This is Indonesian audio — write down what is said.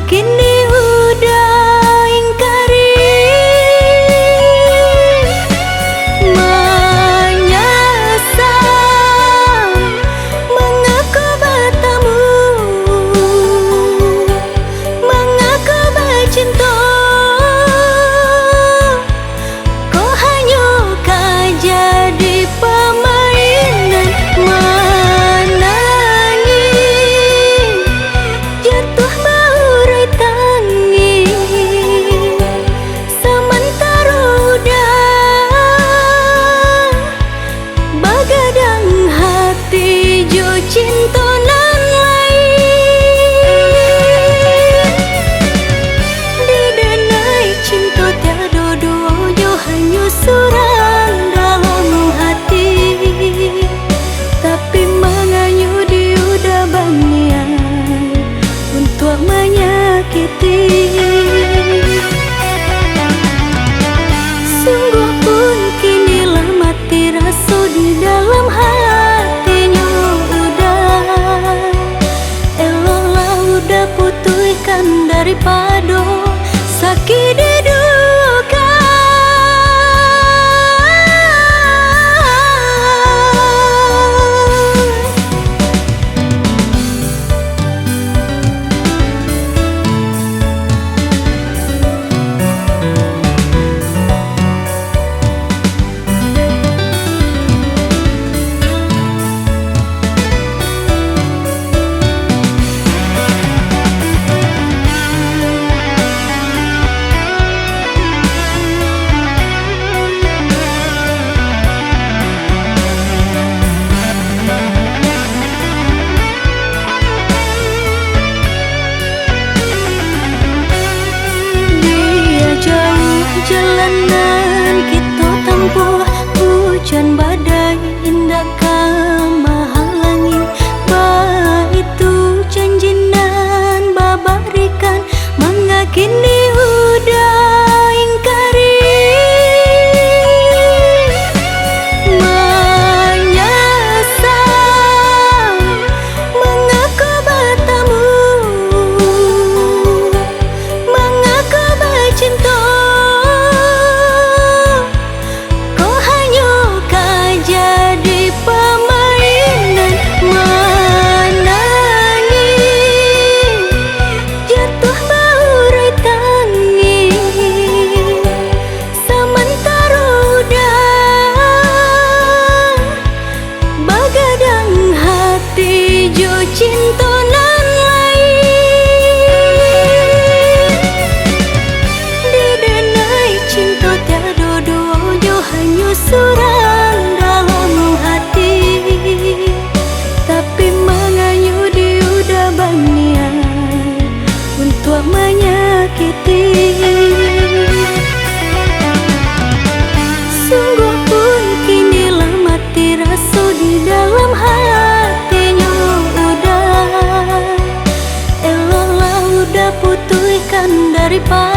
kini udah ingkari, menyesal mengaku bertemu, mengaku bercinta. Kau hanya kau jadi permainan, menangis jatuh baurai tangis. Sementara udah begadang hati jo cinta nan lain. Di denai cinta tiada dua, jo hanya surang dalam hati. Tapi menganyu dia udah banyak untuk menyakiti. Sungguh pun kinilah mati rasa di dalam hatinya udah. Eloklah udah putuskan daripada sakit diduga. Jalanan kita tempuh, hujan badai indahkan menghalangi. Bah itu janji nan babarikan, mengakini udah ingkari, menyesal mengaku bertemu, mengaku bercinta. Cinta nan lain. Di denai cinta tiada dua, jo hanya surang dalam hati. Tapi menganyu dia udah banyak untuk menyakiti. Sungguh pun kinilah mati rasa di dalam hatinya udah. Eloklah udah putuskan daripada